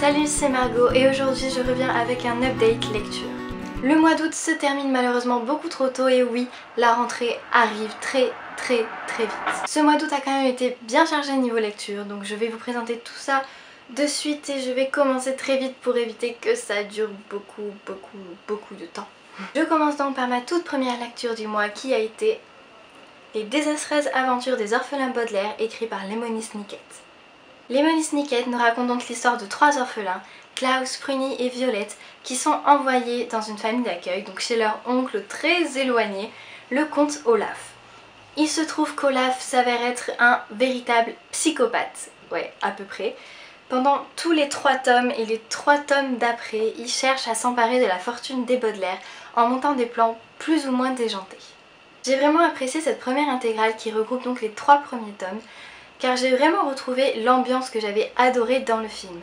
Salut, c'est Margot et aujourd'hui je reviens avec un update lecture. Le mois d'août se termine malheureusement beaucoup trop tôt et oui, la rentrée arrive très vite. Ce mois d'août a quand même été bien chargé niveau lecture, donc je vais vous présenter tout ça de suite et je vais commencer très vite pour éviter que ça dure beaucoup de temps. Je commence donc par ma toute première lecture du mois qui a été Les désastreuses aventures des orphelins Baudelaire écrit par Lemony Snicket. Lemony Snicket nous raconte donc l'histoire de trois orphelins, Klaus, Pruny et Violette, qui sont envoyés dans une famille d'accueil, donc chez leur oncle très éloigné, le comte Olaf. Il se trouve qu'Olaf s'avère être un véritable psychopathe, ouais, à peu près. Pendant tous les 3 tomes et les 3 tomes d'après, il cherche à s'emparer de la fortune des Baudelaire en montant des plans plus ou moins déjantés. J'ai vraiment apprécié cette première intégrale qui regroupe donc les 3 premiers tomes, car j'ai vraiment retrouvé l'ambiance que j'avais adorée dans le film.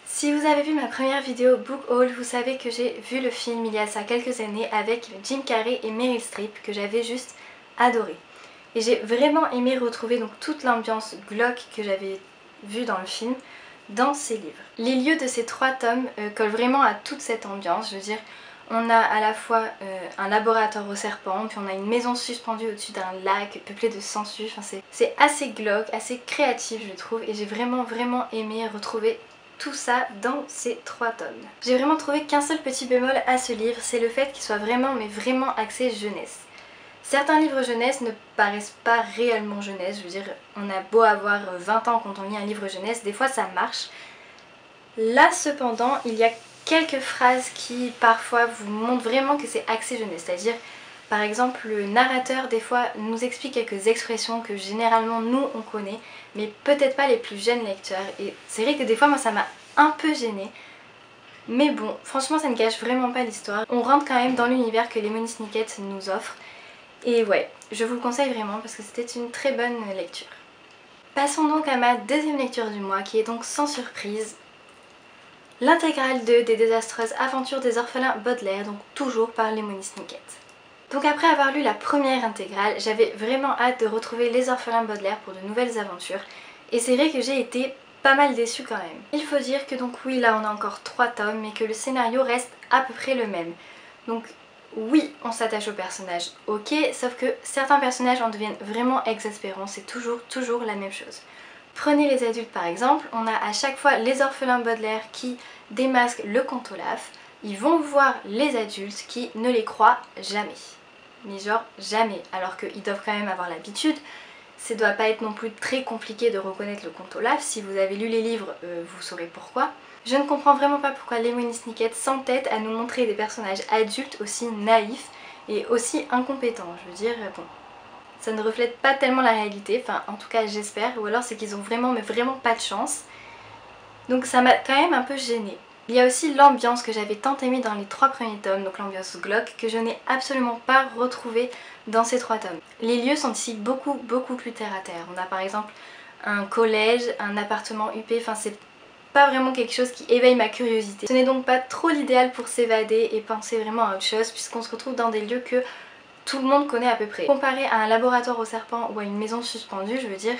Si vous avez vu ma première vidéo Book Haul, vous savez que j'ai vu le film il y a ça quelques années avec Jim Carrey et Meryl Streep que j'avais juste adoré. Et j'ai vraiment aimé retrouver donc toute l'ambiance glauque que j'avais vue dans le film dans ces livres. Les lieux de ces 3 tomes collent vraiment à toute cette ambiance, je veux dire. On a à la fois un laboratoire au serpent, puis on a une maison suspendue au-dessus d'un lac peuplé de sangsues. Enfin, c'est assez glauque, assez créatif je trouve, et j'ai vraiment aimé retrouver tout ça dans ces 3 tomes. J'ai vraiment trouvé qu'un seul petit bémol à ce livre, c'est le fait qu'il soit vraiment axé jeunesse. Certains livres jeunesse ne paraissent pas réellement jeunesse, je veux dire, on a beau avoir 20 ans quand on lit un livre jeunesse, des fois ça marche. Là cependant, il y a quelques phrases qui parfois vous montrent vraiment que c'est axé jeunesse, c'est-à-dire par exemple le narrateur des fois nous explique quelques expressions que généralement nous on connaît mais peut-être pas les plus jeunes lecteurs, et c'est vrai que des fois moi ça m'a un peu gênée, mais bon franchement ça ne gâche vraiment pas l'histoire, on rentre quand même dans l'univers que Lemony Snicket nous offre et ouais, je vous le conseille vraiment parce que c'était une très bonne lecture. Passons donc à ma deuxième lecture du mois qui est donc sans surprise l'intégrale 2 des désastreuses aventures des orphelins Baudelaire, donc toujours par Lemony Snicket. Donc après avoir lu la première intégrale, j'avais vraiment hâte de retrouver les orphelins Baudelaire pour de nouvelles aventures, et c'est vrai que j'ai été pas mal déçue quand même. Il faut dire que donc oui, là on a encore 3 tomes, mais que le scénario reste à peu près le même. Donc oui, on s'attache aux personnages, ok, sauf que certains personnages en deviennent vraiment exaspérants, c'est toujours la même chose. Prenez les adultes par exemple, on a à chaque fois les orphelins Baudelaire qui démasquent le comte Olaf, ils vont voir les adultes qui ne les croient jamais. Mais genre jamais, alors qu'ils doivent quand même avoir l'habitude. Ça doit pas être non plus très compliqué de reconnaître le comte Olaf, si vous avez lu les livres vous saurez pourquoi. Je ne comprends vraiment pas pourquoi Lemony Snicket s'entête à nous montrer des personnages adultes aussi naïfs et aussi incompétents, je veux dire bon. Ça ne reflète pas tellement la réalité, enfin en tout cas j'espère, ou alors c'est qu'ils ont vraiment pas de chance. Donc ça m'a quand même un peu gênée. Il y a aussi l'ambiance que j'avais tant aimée dans les 3 premiers tomes, donc l'ambiance glauque, que je n'ai absolument pas retrouvée dans ces 3 tomes. Les lieux sont ici beaucoup plus terre à terre. On a par exemple un collège, un appartement huppé, enfin c'est pas vraiment quelque chose qui éveille ma curiosité. Ce n'est donc pas trop l'idéal pour s'évader et penser vraiment à autre chose, puisqu'on se retrouve dans des lieux que tout le monde connaît à peu près. Comparé à un laboratoire au serpent ou à une maison suspendue, je veux dire,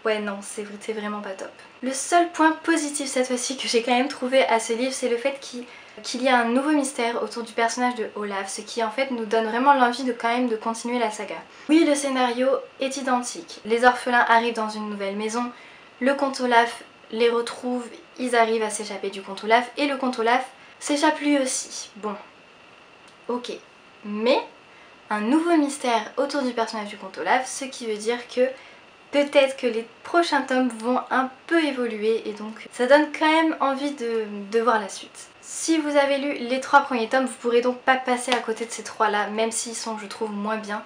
ouais non, c'est vraiment pas top. Le seul point positif cette fois-ci que j'ai quand même trouvé à ce livre, c'est le fait qu'il y a un nouveau mystère autour du personnage de Olaf, ce qui en fait nous donne vraiment l'envie de quand même de continuer la saga. Oui, le scénario est identique. Les orphelins arrivent dans une nouvelle maison, le comte Olaf les retrouve, ils arrivent à s'échapper du comte Olaf et le comte Olaf s'échappe lui aussi. Bon, ok, mais un nouveau mystère autour du personnage du comte Olaf, ce qui veut dire que peut-être que les prochains tomes vont un peu évoluer et donc ça donne quand même envie de voir la suite. Si vous avez lu les 3 premiers tomes, vous pourrez donc pas passer à côté de ces 3 là, même s'ils sont je trouve moins bien,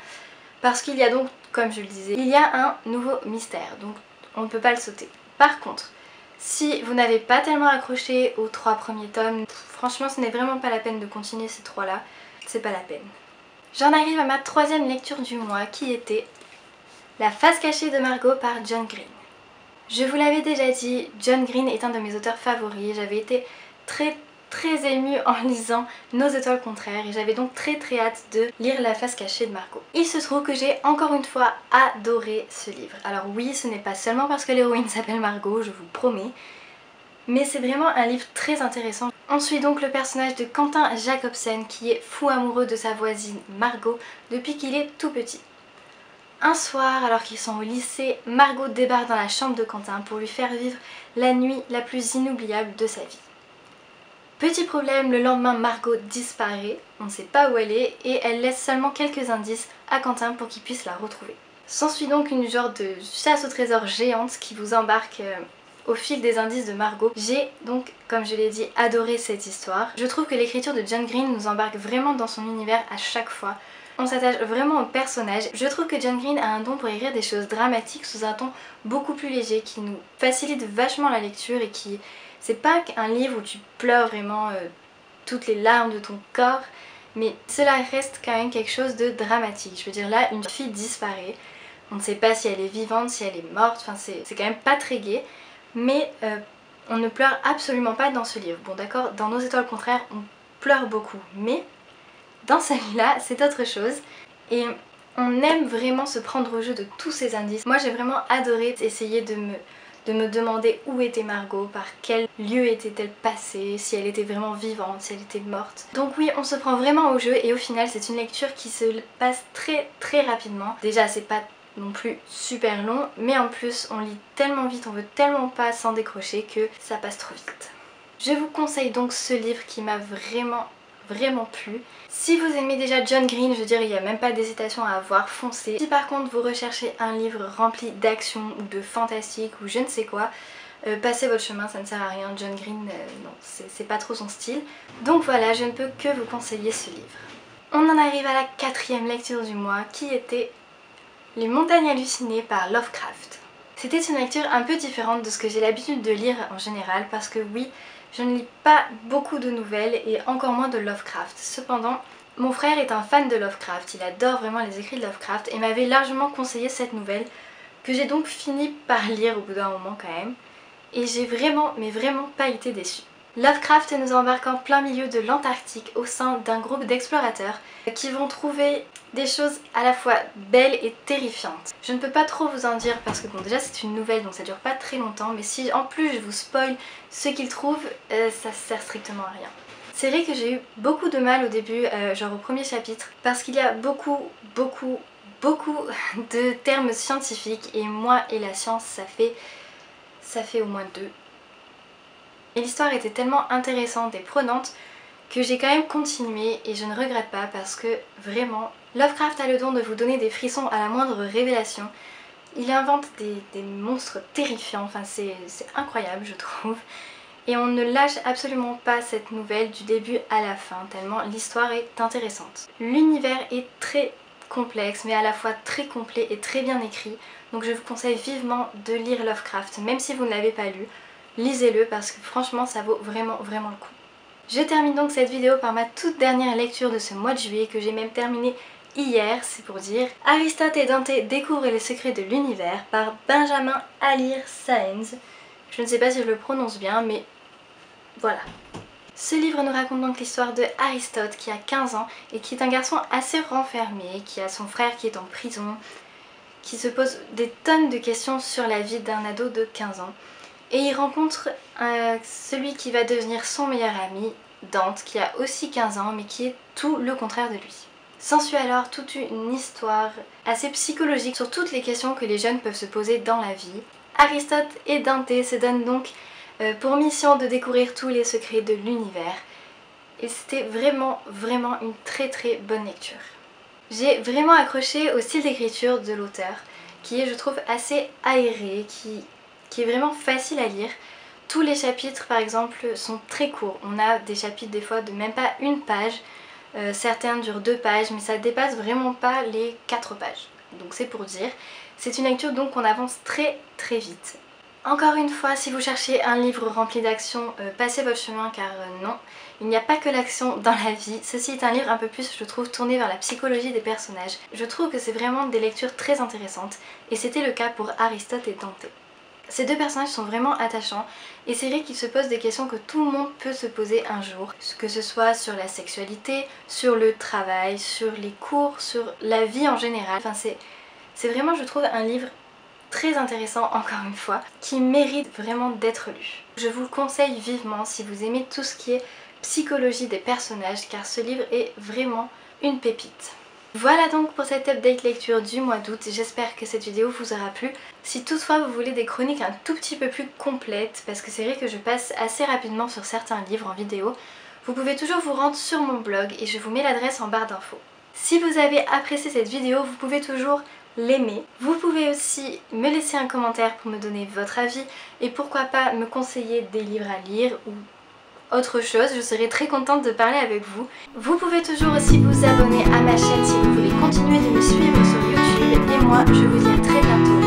parce qu'il y a donc, comme je le disais, il y a un nouveau mystère, donc on ne peut pas le sauter. Par contre, si vous n'avez pas tellement accroché aux 3 premiers tomes, franchement ce n'est vraiment pas la peine de continuer ces 3 là, c'est pas la peine. J'en arrive à ma 3e lecture du mois qui était La face cachée de Margot par John Green. Je vous l'avais déjà dit, John Green est un de mes auteurs favoris, j'avais été très émue en lisant Nos étoiles contraires et j'avais donc très hâte de lire La face cachée de Margot. Il se trouve que j'ai encore une fois adoré ce livre. Alors oui, ce n'est pas seulement parce que l'héroïne s'appelle Margot, je vous promets, mais c'est vraiment un livre très intéressant. On suit donc le personnage de Quentin Jacobsen qui est fou amoureux de sa voisine Margot depuis qu'il est tout petit. Un soir, alors qu'ils sont au lycée, Margot débarque dans la chambre de Quentin pour lui faire vivre la nuit la plus inoubliable de sa vie. Petit problème, le lendemain Margot disparaît, on ne sait pas où elle est et elle laisse seulement quelques indices à Quentin pour qu'il puisse la retrouver. S'ensuit donc une genre de chasse au trésor géante qui vous embarque au fil des indices de Margot. J'ai donc, comme je l'ai dit, adoré cette histoire. Je trouve que l'écriture de John Green nous embarque vraiment dans son univers à chaque fois. On s'attache vraiment au personnage. Je trouve que John Green a un don pour écrire des choses dramatiques sous un ton beaucoup plus léger qui nous facilite vachement la lecture et qui... C'est pas un livre où tu pleures vraiment toutes les larmes de ton corps, mais cela reste quand même quelque chose de dramatique. Je veux dire, là, une fille disparaît, on ne sait pas si elle est vivante, si elle est morte, enfin c'est quand même pas très gai, mais on ne pleure absolument pas dans ce livre. Bon d'accord, dans Nos étoiles contraires, on pleure beaucoup, mais dans celui-là, c'est autre chose. Et on aime vraiment se prendre au jeu de tous ces indices. Moi, j'ai vraiment adoré essayer de me demander où était Margot, par quel lieu était-elle passée, si elle était vraiment vivante, si elle était morte. Donc oui, on se prend vraiment au jeu et au final c'est une lecture qui se passe très rapidement. Déjà c'est pas non plus super long, mais en plus on lit tellement vite, on veut tellement pas s'en décrocher que ça passe trop vite. Je vous conseille donc ce livre qui m'a vraiment plu. Si vous aimez déjà John Green, je veux dire, il n'y a même pas d'hésitation à avoir, foncé. Si par contre vous recherchez un livre rempli d'action ou de fantastique ou je ne sais quoi, passez votre chemin, ça ne sert à rien. John Green, non, c'est pas trop son style. Donc voilà, je ne peux que vous conseiller ce livre. On en arrive à la 4e lecture du mois qui était Les Montagnes Hallucinées par Lovecraft. C'était une lecture un peu différente de ce que j'ai l'habitude de lire en général parce que oui, je ne lis pas beaucoup de nouvelles et encore moins de Lovecraft. Cependant, mon frère est un fan de Lovecraft, il adore vraiment les écrits de Lovecraft et m'avait largement conseillé cette nouvelle que j'ai donc fini par lire au bout d'un moment quand même. Et j'ai vraiment, mais vraiment pas été déçue. Lovecraft nous embarque en plein milieu de l'Antarctique au sein d'un groupe d'explorateurs qui vont trouver des choses à la fois belles et terrifiantes. Je ne peux pas trop vous en dire parce que bon déjà c'est une nouvelle donc ça dure pas très longtemps, mais si en plus je vous spoil ce qu'ils trouvent, ça sert strictement à rien. C'est vrai que j'ai eu beaucoup de mal au début, genre au premier chapitre, parce qu'il y a beaucoup de termes scientifiques et moi et la science ça fait au moins 2. Et l'histoire était tellement intéressante et prenante que j'ai quand même continué et je ne regrette pas parce que vraiment, Lovecraft a le don de vous donner des frissons à la moindre révélation. Il invente des monstres terrifiants, enfin c'est incroyable je trouve. Et on ne lâche absolument pas cette nouvelle du début à la fin, tellement l'histoire est intéressante. L'univers est très complexe mais à la fois très complet et très bien écrit, donc je vous conseille vivement de lire Lovecraft, même si vous ne l'avez pas lu. Lisez-le parce que franchement ça vaut vraiment le coup. Je termine donc cette vidéo par ma toute dernière lecture de ce mois de juillet que j'ai même terminé hier, c'est pour dire. Aristote et Dante découvrent les secrets de l'univers par Benjamin Alire Sáenz. Je ne sais pas si je le prononce bien mais voilà. Ce livre nous raconte donc l'histoire de Aristote qui a 15 ans et qui est un garçon assez renfermé, qui a son frère qui est en prison, qui se pose des tonnes de questions sur la vie d'un ado de 15 ans. Et il rencontre celui qui va devenir son meilleur ami, Dante, qui a aussi 15 ans mais qui est tout le contraire de lui. S'ensuit alors toute une histoire assez psychologique sur toutes les questions que les jeunes peuvent se poser dans la vie. Aristote et Dante se donnent donc pour mission de découvrir tous les secrets de l'univers. Et c'était vraiment une très bonne lecture. J'ai vraiment accroché au style d'écriture de l'auteur, qui est je trouve assez aéré, qui est vraiment facile à lire. Tous les chapitres par exemple sont très courts, on a des chapitres des fois de même pas une page, certains durent 2 pages mais ça dépasse vraiment pas les 4 pages. Donc c'est pour dire, c'est une lecture donc qu'on avance très vite. Encore une fois, si vous cherchez un livre rempli d'action, passez votre chemin car non, il n'y a pas que l'action dans la vie. Ceci est un livre un peu plus, je trouve, tourné vers la psychologie des personnages. Je trouve que c'est vraiment des lectures très intéressantes et c'était le cas pour Aristote et Dante. Ces deux personnages sont vraiment attachants et c'est vrai qu'ils se posent des questions que tout le monde peut se poser un jour, que ce soit sur la sexualité, sur le travail, sur les cours, sur la vie en général. Enfin c'est vraiment je trouve un livre très intéressant encore une fois, qui mérite vraiment d'être lu. Je vous le conseille vivement si vous aimez tout ce qui est psychologie des personnages, car ce livre est vraiment une pépite. Voilà donc pour cette update lecture du mois d'août, j'espère que cette vidéo vous aura plu. Si toutefois vous voulez des chroniques un tout petit peu plus complètes, parce que c'est vrai que je passe assez rapidement sur certains livres en vidéo, vous pouvez toujours vous rendre sur mon blog et je vous mets l'adresse en barre d'infos. Si vous avez apprécié cette vidéo, vous pouvez toujours l'aimer. Vous pouvez aussi me laisser un commentaire pour me donner votre avis et pourquoi pas me conseiller des livres à lire ou autre chose, je serai très contente de parler avec vous. Vous pouvez toujours aussi vous abonner à ma chaîne si vous voulez continuer de me suivre sur YouTube et moi je vous dis à très bientôt.